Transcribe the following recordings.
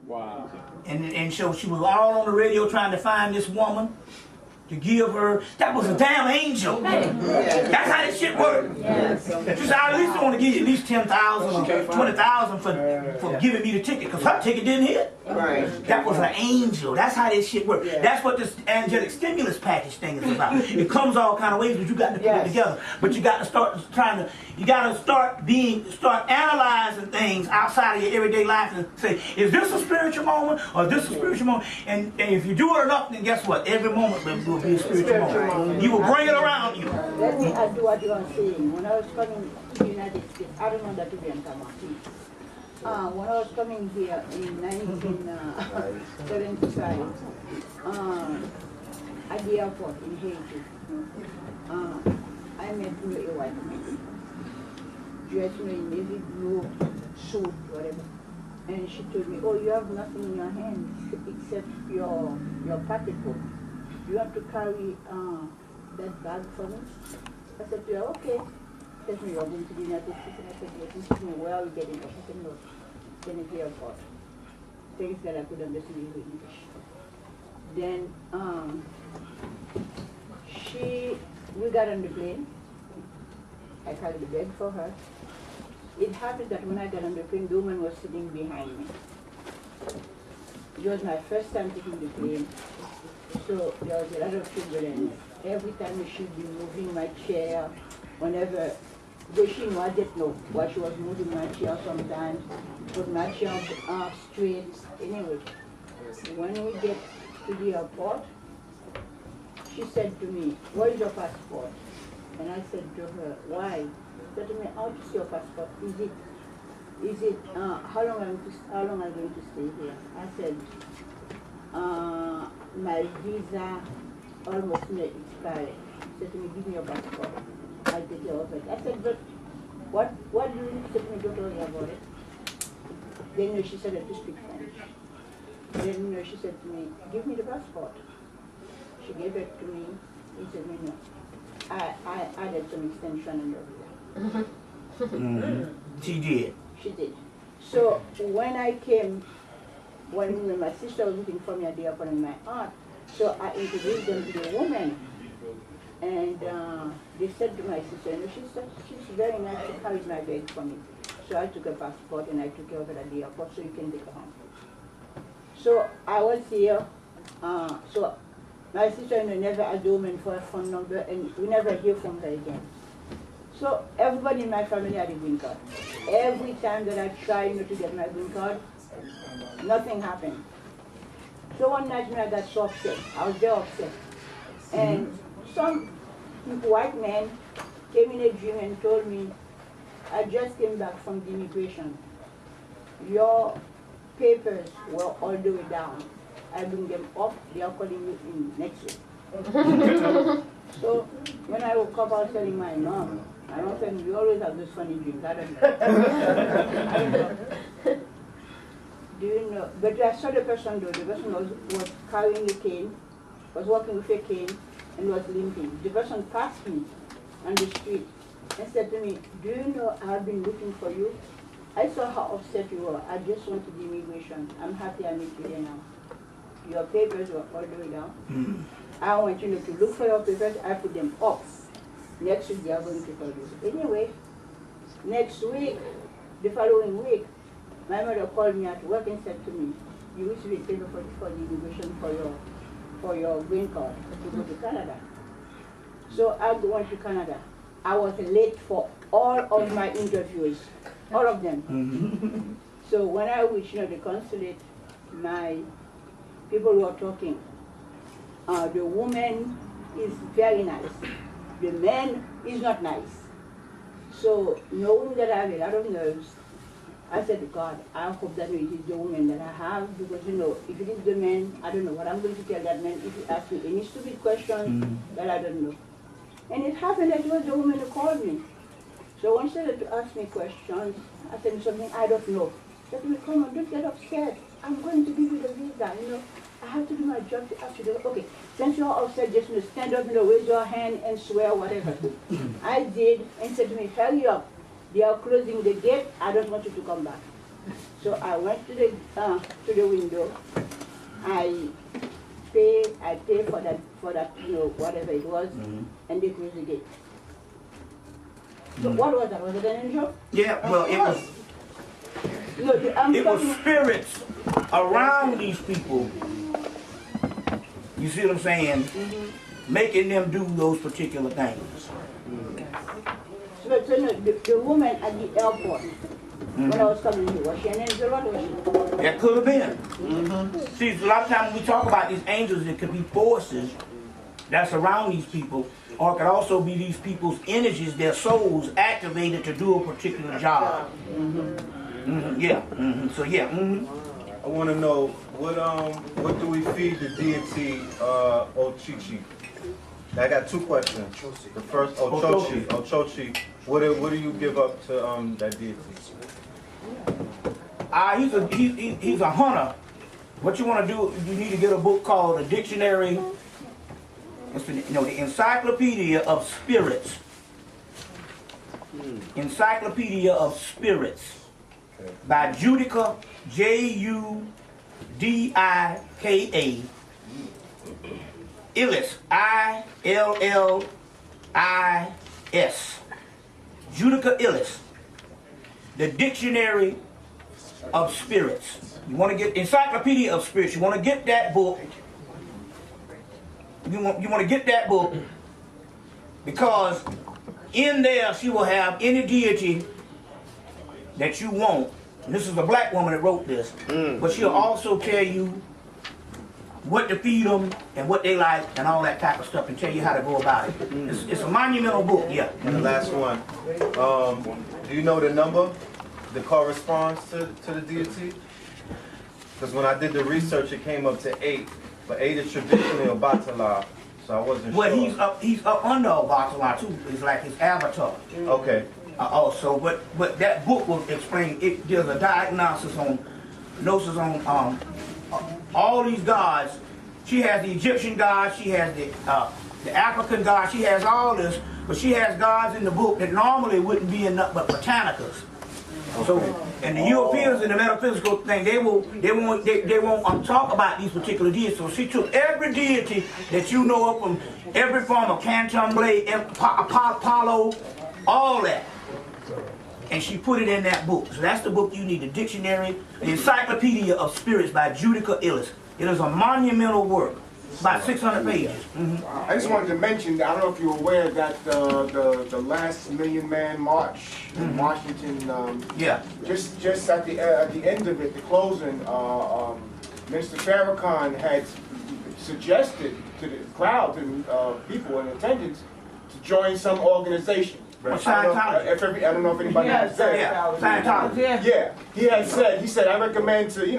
Wow. And so she was all on the radio trying to find this woman to give her. That was a damn angel. That's how this shit works. Yes. She said, I at least want to give you at least 10,000 or 20,000 for giving me the ticket, because her ticket didn't hit. Right. That was an angel. That's how this shit works. Yeah. That's what this angelic stimulus package thing is about. It comes all kind of ways, but you got to put it together. But you got to start analyzing things outside of your everyday life and say, is this a spiritual moment or is this a spiritual moment? And if you do it enough, then guess what? Every moment will be a spiritual moment. You will bring it around you. Let me add to what you are saying. When I was coming to the United States, I don't know that to be in Tamaki. When I was coming here in 1975, at the airport in Haiti, I met a white man, dressed in a navy blue suit, whatever. And she told me, oh, you have nothing in your hand except your pocketbook. You have to carry that bag for me? I said to her, okay. She said to me, you're going to the United States? And I said, yes. And she said, where are we getting off? I said, no, then at the airport. Things that I could understand in English. Then we got on the plane. I carried the bag for her. It happened that when I got on the plane, the woman was sitting behind me. It was my first time taking the plane. So there was a lot of turbulence. Every time she would be moving my chair, whenever, though she knew I didn't know why she was moving my chair sometimes, put my chair straight. Anyway, when we get to the airport, she said to me, where is your passport? And I said to her, why? She said to me, how to see your passport? Is it, how long am I going to stay here? I said, my visa almost expired. She said to me, give me your passport. I'll take care of it. I said, but what do you need? She said to me, don't worry about it. Then she started to speak French. Then she said to me, give me the passport. She gave it to me. He said, no. I added some extension in your visa. She did. She did. So when I came, when my sister was looking for me at the airport and my aunt, so I introduced them to the woman. And they said to my sister, she's very nice, she carried my bag for me. So I took her passport and I took her over at the airport so you can take her home. So I was here, so my sister never asked the woman for a phone number and we never hear from her again. So everybody in my family had a green card. Every time that I tried to get my green card, nothing happened. So one night when I got so upset, I was very upset. And some white man came in a dream and told me, I just came back from the immigration. Your papers were all the way down. I bring them up, they are calling you in next week. So when I woke up, I was telling my mom said, you always have those funny dreams. I don't know. I don't know. Do you know? But I saw the person though. The person was carrying a cane, was walking with a cane, and was limping. The person passed me on the street and said to me, do you know I've been looking for you? I saw how upset you were. I just went to the immigration. I'm happy I met you here now. Your papers were all the way down. I want you to look for your papers. I put them up. Next week they are going to call you. Anyway, next week, the following week, my mother called me at work and said to me, you received a paper for the immigration for your green card to go to Canada. So I went to Canada. I was late for all of my interviews, all of them. So when I reached the consulate, my people were talking. The woman is very nice. The man is not nice. So knowing that I have a lot of nerves, I said to God, I hope that it is the woman that I have, because if it is the man, I don't know what I'm going to tell that man if he asks me any stupid question that I don't know. And it happened that it was the woman who called me. So when she started to ask me questions, I said something I don't know. She said to me, come on, don't get upset. I'm going to give you the visa. I have to do my job after the, okay, since you're upset, just stand up, raise your hand and swear, whatever. I did, and said to me, hurry up. They are closing the gate. I don't want you to come back. So I went to the window. I pay for that, whatever it was, and they closed the gate. So what was that? Was it an angel? Yeah, well, it was. No, It was spirits around these people. You see what I'm saying? Making them do those particular things. So no, the woman at the airport, when I was coming here, was she an angel or was she? That could have been. See, a lot of times when we talk about these angels, it could be forces that's around these people, or it could also be these people's energies, their souls activated to do a particular job. Yeah. So yeah. I want to know what do we feed the deity Ochichi? I got two questions. The first, Ochochi. What do you give up to that deity? He's a hunter. What you want to do? You need to get a book called a dictionary. The Encyclopedia of Spirits. Encyclopedia of Spirits. By Judika, Judika, Illis, Illis. Judika Illis. The Dictionary of Spirits. You want to get Encyclopedia of Spirits. You want to get that book. You want to get that book because in there she will have any deity that you want. And this is a black woman that wrote this. But she'll also tell you what to feed them and what they like and all that type of stuff and tell you how to go about it. It's a monumental book, yeah. And the last one, do you know the number that corresponds to the deity? Because when I did the research, it came up to 8. But 8 is traditionally a Batala, so I wasn't well, sure. he's up under a Batala too. It's like his avatar. Okay. Also, but that book will explain it. There's a diagnosis on all these gods. She has the Egyptian gods, she has the African gods, she has all this, but she has gods in the book that normally wouldn't be in nothing but botanicas. So, and the Europeans in the metaphysical thing, they won't talk about these particular deities. So she took every deity that you know of from every form of Candomblé, Apollo, all that, and she put it in that book. So that's the book you need, the dictionary, the Encyclopedia of Spirits by Judika Illis. It is a monumental work, about 600 pages. I just wanted to mention, I don't know if you're aware that the last Million Man March in Washington, just at the end of it, the closing, Mr. Farrakhan had suggested to the crowd and people in attendance to join some organization. Scientology. I don't know if anybody has said it. Scientology. Yeah, he said, I recommend to, He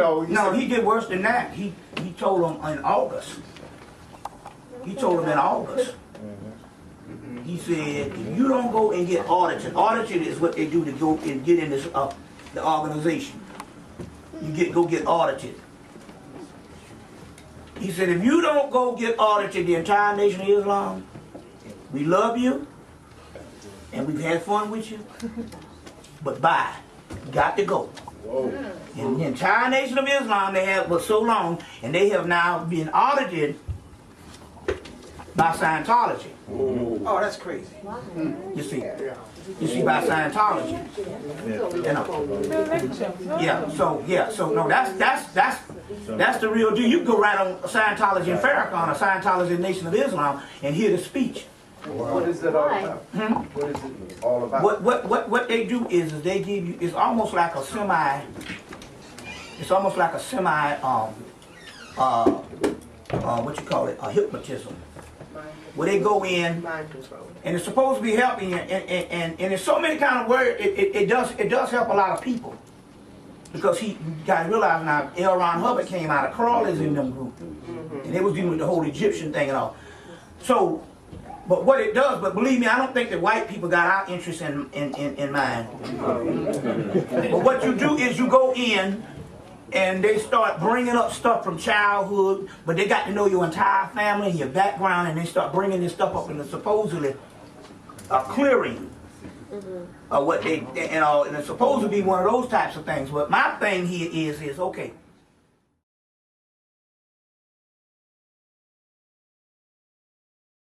did worse than that. He told them in August. He told them in August. He said, if you don't go and get audited is what they do to go and get in this the organization. You go get audited. He said, if you don't go get audited, the entire Nation of Islam, we love you, and we've had fun with you, but bye. You got to go. Whoa. And the entire Nation of Islam they have was so long, and they have now been audited by Scientology. Ooh. Oh, that's crazy. You see by Scientology. So no, that's the real deal. You can go right on Scientology and Farrakhan or Scientology and Nation of Islam and hear the speech. What is it all about? What is it all about? What they do is they give you, it's almost like a semi what you call it, hypnotism. Where they go in and it's supposed to be helping you, and there's so many kind of words, it does help a lot of people. Because you guys realize now, L. Ron Hubbard came out of Crawley's in them group. And they was dealing with the whole Egyptian thing and all. So, but what it does, but believe me, I don't think that white people got our interest in mind. But what you do is you go in and they start bringing up stuff from childhood, but they got to know your entire family and your background, and they start bringing this stuff up in the supposedly clearing of what they, and it's supposed to be one of those types of things. But my thing here is okay,